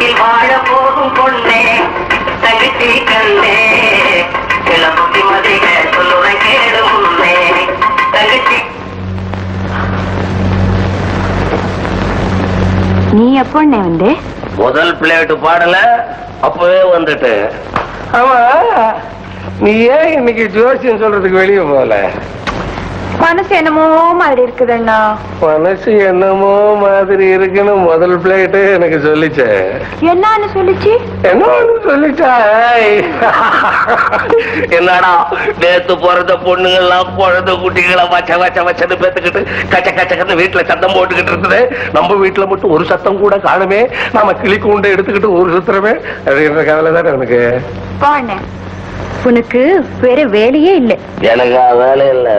வீட்டில் வாழ போகும் பொண்ணே தகுதி கண்ணே சில புத்திமதிக சொல்லுவை கேடும் உண்மை தகுதி. நீ எப்போ வந்து முதல் பிளேட்டு பாடல அப்பவே வந்துட்டு. ஆமா, நீ ஏன் இன்னைக்கு ஜோசியம் சொல்றதுக்கு வெளியே போகல? மனசு என்னமோ மாதிரி இருக்குதுண்ணா. மனசு என்னமோ மாதிரி இருக்குன்னு முதல் பிளேட்டு எனக்கு சொல்லிச்சே. என்னன்னு சொல்லிச்சு? என்னன்னு சொல்லிச்சா? என்னடா நேத்து பிறந்த பொண்ணுங்கள்லாம் குழந்தை குட்டிகளை வச்ச வச்ச வச்சன்னு பேத்துக்கிட்டு கச்ச கச்சக்கன்னு வீட்டுல சத்தம் போட்டுக்கிட்டு இருக்குது. நம்ம வீட்டுல மட்டும் ஒரு சத்தம் கூட காணுமே, நாம கிளி கூண்டை எடுத்துக்கிட்டு ஒரு சுத்துறமே அப்படின்ற கவலை தானே உனக்கு. உனக்கு வேற வேலையே இல்லை. எனக்கு வேலை இல்ல,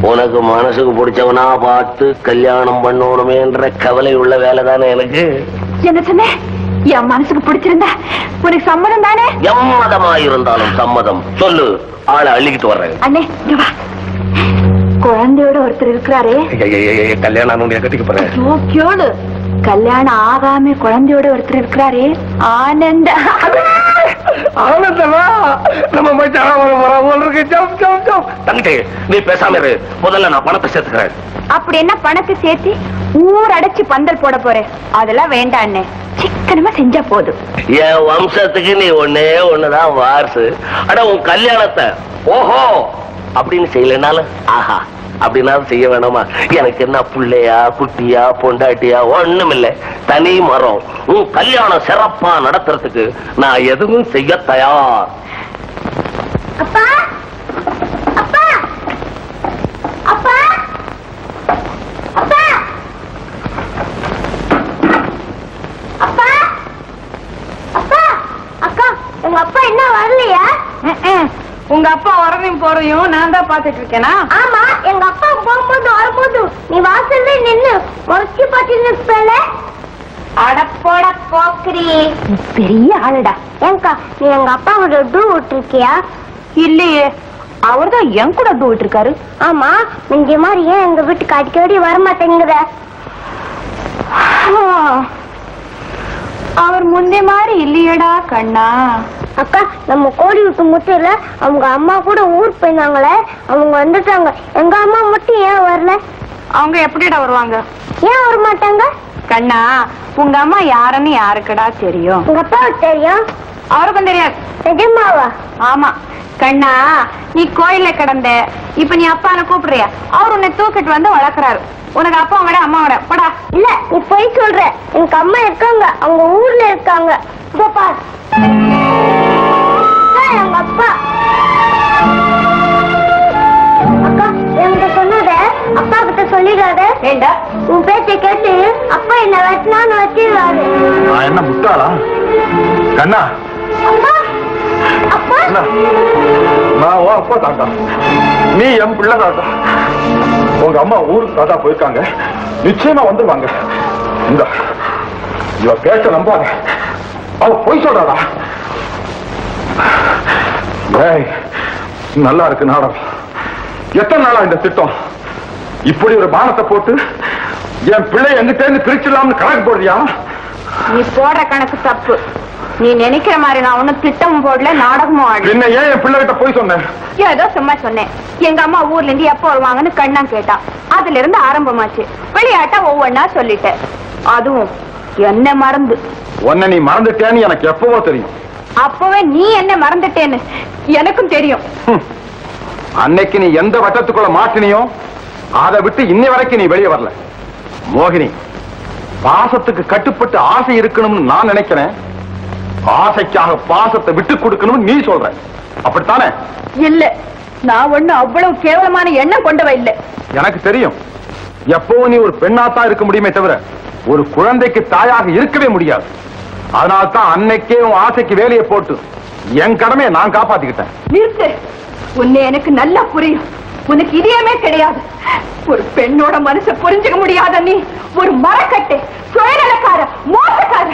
உனக்கு மனசுக்கு பிடிச்சவனா பார்த்து கல்யாணம் பண்ணணுமேன்ற கவலை உள்ள வேலை தானே எனக்கு. என்ன சொன்ன? என் மனசுக்கு பிடிச்சிருந்தா உனக்கு சம்மதம் தானே? எம்மதமா இருந்தாலும் சம்மதம். சொல்லு, ஆளை அள்ளிக்கிட்டு வர்றேன். அண்ணே வா. குழந்தையோட ஒருத்தர் இருக்கிறாரே. கல்யாணம் கட்டிக்க போறேன். கல்யாணம் ஆகாம குழந்தையோட ஒருத்தர் இருக்கிறாரே, ஆனந்த. ஆனந்தமா நம்ம தங்கச்சி நீ பேசாம இரு. முதல்ல நான் பணத்தை சேர்த்துக்கிறேன். அப்படி என்ன பணத்தை சேர்த்து ஊர் அடைச்சு பந்தல் போட போறேன்? அதெல்லாம் வேண்டாம் அண்ணே, சிக்கனமா செஞ்சா போதும். என் வம்சத்துக்கு நீ ஒன்னே ஒண்ணுதான் வாரிசு. அட உன் கல்யாணத்தை ஓஹோ அப்படின்னு செய்யலனாலும் ஆஹா அப்படின்னாலும் செய்ய வேணாமா? எனக்கு என்ன புள்ளையா குட்டியா பொண்டாட்டியா ஒண்ணும் இல்ல, தனி மரம். உன் கல்யாணம் சிறப்பா நடத்துறதுக்கு நான் எதுவும் செய்ய தயார். அப்பா அப்பா அப்பா அப்பா அப்பா அப்பா அக்கா, உங்க அப்பா என்ன வரலையா? உங்க அப்பா வரதையும் போறதையும் நான் தான் பாத்துட்டு இருக்கேனா? ஆமா, எங்க அப்பா போகும்போது வரும்போது நீ வாசல்ல நின்னு முறைச்சு பாத்துட்டு இருப்பல. அடப்போட போக்குறி, பெரிய ஆளுடா. ஏங்கா, நீ எங்க அப்பா கூட டூ விட்டுருக்கியா? இல்லையே, அவர்தான் என் கூட டூ விட்டுருக்காரு. ஆமா, நீங்க மாதிரி ஏன் எங்க வீட்டுக்கு அடிக்கடி வரமாட்டேங்குற? அவர் முன்னே மாதிரி இல்லையடா கண்ணா. அக்கா, நம்ம கோழி விட்டு முட்டையில அவங்க அம்மா கூட ஊருக்கு போயிருந்தாங்களே, அவங்க வந்துட்டாங்க. எங்க அம்மா மட்டும் ஏன் வரல? அவங்க எப்படிடா வருவாங்க? ஏன் வர மாட்டாங்க? கண்ணா, உங்க அம்மா யாருன்னு யாருக்குடா தெரியும்? உங்க அப்பாவுக்கு தெரியும். அவருக்கும் தெரியாது. நிஜமாவா? ஆமா கண்ணா, நீ கோயில கிடந்த, இப்ப நீ அப்பான கூப்பிடுறியா? அவர் உன்னை தூக்கிட்டு வந்து வளர்க்கறாரு. உனக்கு அப்பா விட அம்மாவோட படா. இல்ல, நீ போய் சொல்ற. எனக்கு அம்மா இருக்காங்க, அவங்க ஊர்ல இருக்காங்க. பாரு எங்க அப்பா. அக்கா, என்கிட்ட சொன்னத அப்பா கிட்ட சொல்லிடாத. ஏண்டா? உன் பேச்சை கேட்டு அப்பா என்ன வெட்டினான்னு வச்சிருவாரு. நான் என்ன முட்டாளா? கண்ணா, அப்பா அப்பா, நான் உன் அப்பா தாத்தா, நீ என் பிள்ளை தாத்தா. உங்க அம்மா ஊருக்கு தாத்தா போயிருக்காங்க, நிச்சயமா வந்துருவாங்க. இந்த இவ பேச்ச நம்பாத, அவ போய் சொல்றாடா. நல்லா இருக்கு நாடகம். எத்தனை நாளா இந்த திட்டம்? இப்படி ஒரு பானத்தை போட்டு என் பிள்ளை எங்கிட்ட இருந்து பிரிச்சிடலாம்னு கணக்கு போடுறியா? நீ போடுற கணக்கு தப்பு. நீ நினைக்கிற மாதிரி நான் ஒன்னும் திட்டமும் போடல, நாடகமும் ஆடல. என்ன ஏன் என் பிள்ளை கிட்ட போய் சொன்னேன்? ஏதோ சும்மா சொன்னேன். எங்க அம்மா ஊர்ல இருந்து எப்ப வருவாங்கன்னு கண்ணா கேட்டா. அதுல இருந்து ஆரம்பமாச்சு. விளையாட்டா ஒவ்வொன்னா சொல்லிட்டேன். அதுவும் என்ன மறந்து. உன்னை நீ மறந்துட்டேன்னு எனக்கு எப்பவோ தெரியும். அப்பவே நீ என்ன மறந்துட்டேன்னு எனக்கும் தெரியும். அன்னைக்கு நீ எந்த வட்டத்துக்குள்ள மாட்டினியோ அதை விட்டு இன்னை வரைக்கும் நீ வெளியே வரல. மோகினி, பாசத்துக்கு கட்டுப்பட்டு ஆசை இருக்கணும்னு நான் நினைக்கிறேன், ஆசைக்காக பாசத்தை விட்டு கொடுக்கணும்னு நீ சொல்ற. அப்படித்தானே? இல்ல, நான் ஒண்ணு அவ்வளவு கேவலமான எண்ணம் கொண்டவ இல்ல. எனக்கு தெரியும். எப்பவும் நீ ஒரு பெண்ணாத்தான் இருக்க முடியுமே தவிர ஒரு குழந்தைக்கு தாயாக இருக்கவே முடியாது. அதனால்தான் அன்னைக்கே உன் ஆசைக்கு வேலையை போட்டு என் கடமையை நான் காப்பாத்திக்கிட்டேன். நிறுத்து. உன்னை எனக்கு நல்லா புரியும். உனக்கு இதயமே கிடையாது. ஒரு பெண்ணோட மனசை புரிஞ்சுக்க முடியாத நீ ஒரு மரக்கட்டை, சுயநலக்கார, மோசக்கார.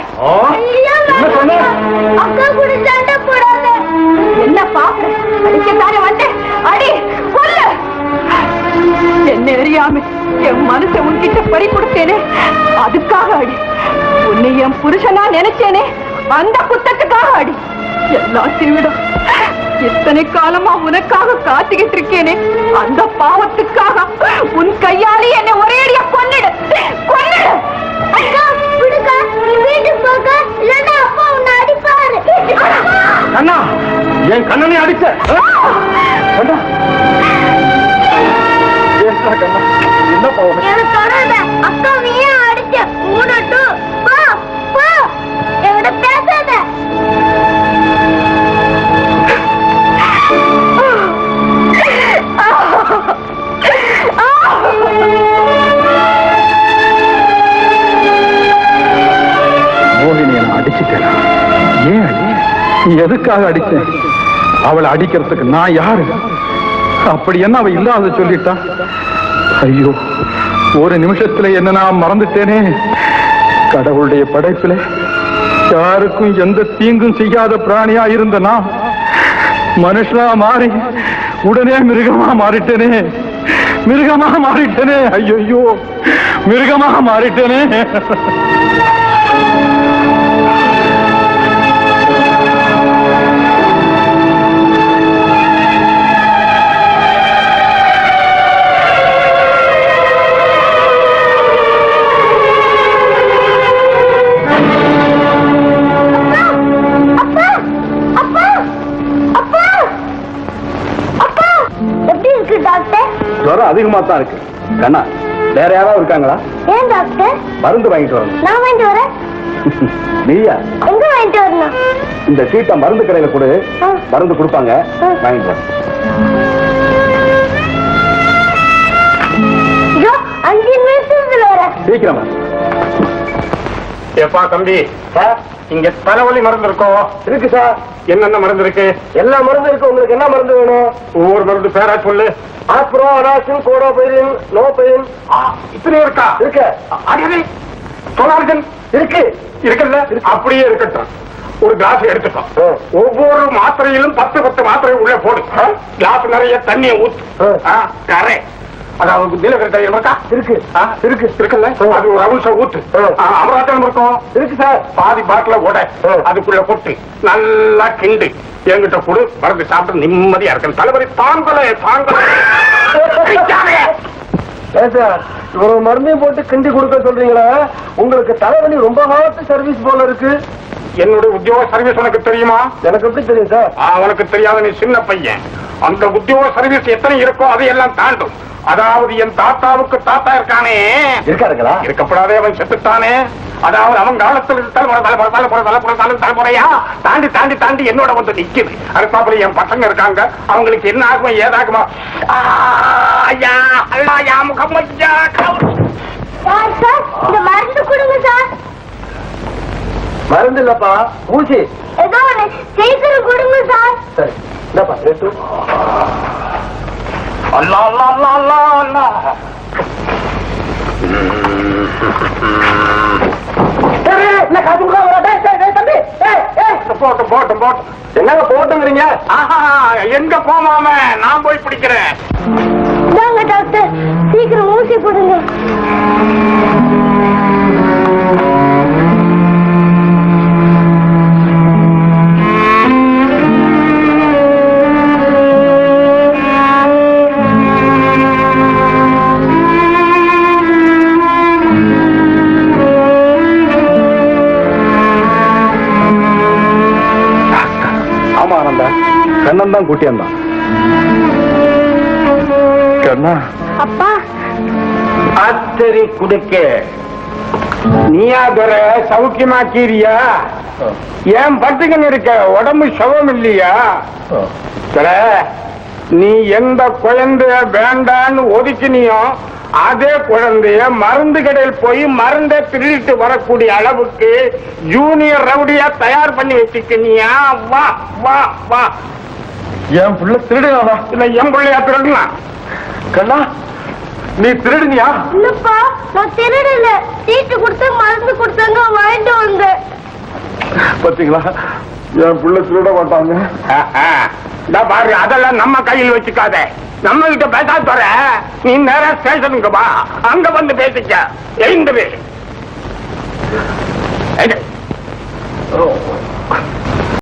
அக்கா கூட சண்டை போடாத. என்ன பாக்குற? அடிக்கத்தானே வந்து அடி சொல்லு. என்ன அறியாம என் மனசை உன்கிட்ட பறி கொடுத்தேனே, அதுக்காக அடி. உன்னை என் என் புருஷனா நினைச்சேனே அந்த குத்தத்துக்காக அடி. எல்லாத்தையும் விட இத்தனை காலமா உனக்காக காத்துக்கிட்டு இருக்கேனே அந்த பாவத்துக்காக உன் கையாலே என்னை ஒரே அடியா கொன்னிடு கொன்னிடு. அக்கா விடுக்கா, நீ வீட்டுக்கு போக, இல்லன்னா அப்பா உன்னை அடிப்பாரு. கண்ணா, என் கண்ணனை அடிச்ச கண்ணா, என்ன போகும்? எனக்கு தொடர்ந்த அக்கா நீயே அடிச்ச மூடட்டு. போ போ, என்கிட்ட பேசாத. மோகினி நான் அடிச்சுட்டேன். ஏன் எதுக்காக அடிச்சேன்? அவளை அடிக்கிறதுக்கு நான் யாரு? அப்படி என்ன அவ இல்லாத சொல்லிட்டா? ஐயோ, ஒரு நிமிஷத்துல என்ன நான் மறந்துட்டேனே. கடவுளுடைய படைப்புல யாருக்கும் எந்த தீங்கும் செய்யாத பிராணியா இருந்தனா மனுஷனா மாறி உடனே மிருகமா மாறிட்டேனே. மிருகமா மாறிட்டேனே. ஐயோ, மிருகமா மாறிட்டேனே. ஜுரம் அதிகமா தான் இருக்கு. கண்ணா, வேற யாராவது இருக்காங்களா? ஏன் டாக்டர்? மருந்து வாங்கிட்டு வரணும். நான் வாங்கிட்டு வரேன். நீயா? எங்க வாங்கிட்டு வரணும்? இந்த சீட்டை மருந்து கடையில கொடு, மருந்து கொடுப்பாங்க, வாங்கிட்டு வர. ஐயோ, 5 நிமிஷத்துல வரேன். சீக்கிரமா. ஏப்பா தம்பி, இங்க தலைவலி மருந்து இருக்கோ? இருக்கு சார். என்னென்ன மருந்து இருக்கு? எல்லா மருந்து இருக்கு. உங்களுக்கு என்ன மருந்து வேணும்? ஒவ்வொரு மருந்து பேரா சொல்லு. ஆஸ்பிரோ, அனாசின், கோடோபைரின், நோபைரின். இத்தனை இருக்கா? இருக்கு. அடியது சொல்லார்கள் இருக்கு. இருக்குல்ல? அப்படியே இருக்கட்டும். ஒரு கிளாஸ் எடுத்துக்கோ. ஒவ்வொரு மாத்திரையிலும் 10 மாத்திரை உள்ள போடு. கிளாஸ் நிறைய தண்ணியை ஊத்து. கரை, அதாவது நீலகிரி தைலம் இருக்கா? இருக்கு. இருக்கு இருக்குல்ல? அது ஒரு அவுன்ஸ ஊத்து. அமராட்டம் இருக்கும். இருக்கு சார். பாதி பாட்டில உடை, அதுக்குள்ள கொட்டு நல்லா கிண்டு என்கிட்ட கொடு. மருந்து சாப்பிட்டு நிம்மதியா இருக்கேன். தலைவலி தாங்கல தாங்கல. சார், இவ்வளவு மருந்தையும் போட்டு கிண்டி கொடுக்க சொல்றீங்களா? உங்களுக்கு தலைவலி ரொம்ப ஹார்ட் சர்வீஸ் போல இருக்கு. என்னுடைய உத்தியோக சர்வீஸ் உனக்கு தெரியுமா? எனக்கு எப்படி தெரியும் சார்? உனக்கு தெரியாத, நீ சின்ன பையன். அந்த உத்தியோக சர்வீஸ் எத்தனை இருக்கோ அதையெல்லாம் தாண்டும். அதாவது என் தாத்தாவுக்கு தாத்தா இருக்கானே, இருக்காருங்களா? இருக்கப்படாதே, அவன் செத்துட்டானே. அதாவது அவன் காலத்தில் தலைமுறையா தாண்டி தாண்டி தாண்டி என்னோட வந்து நிக்குது. அதுக்கப்புறம் என் பசங்க இருக்காங்க, அவங்களுக்கு என்ன ஆகுமா ஏதாகுமா? முகம் சார், இந்த மருந்து கொடுங்க சார். மருந்து இல்லப்பா, ஊசி. ஏதோ ஒண்ணு சீக்கிரம் கொடுங்க சார். சரி, என்னப்பா ரேட்டு? அல்லா அல்லா அல்லா அல்லா அல்லா. போட்டும் போட்டும் போட்டும். என்னங்க போட்டுங்கிறீங்க? எங்க போமாம நான் போய் பிடிக்கிறேன். இந்தாங்க டாக்டர், சீக்கிரம் ஊசி போடுங்க. கண்ணன் தான் கூட்டியான். கண்ணா, அப்பா, ஆச்சரி குடுக்க நீயா துற சௌக்கியமா கீரியா? ஏன் பட்டுக்கன்னு இருக்க? உடம்பு சவம் இல்லையா? நீ எந்த குழந்தைய வேண்டான்னு ஒதுக்கினியோ அதே குழந்தைய மருந்து கடையில் போய் மருந்தை திருடிட்டு வரக்கூடிய அளவுக்கு ஜூனியர் ரவுடியா தயார் பண்ணி வச்சுக்கினியா? வா வா வா. என் புள்ள திருடுனா? இல்ல என் பிள்ளையா திருடுனா? கண்ணா, நீ திருடுனியா? இல்லப்பா, நான் திருடல. சீட்டு கொடுத்து மருந்து கொடுத்தாங்க, வாங்கிட்டு வந்த. பாத்தீங்களா, என் புள்ள திருட மாட்டாங்க. பாரு, அதெல்லாம் நம்ம கையில் வச்சுக்காத. நம்ம கிட்ட பேசா தர. நீ நேரா ஸ்டேஷனுக்கு வா, அங்க வந்து பேசிக்க. எழுந்துரு. எடு. ஓ.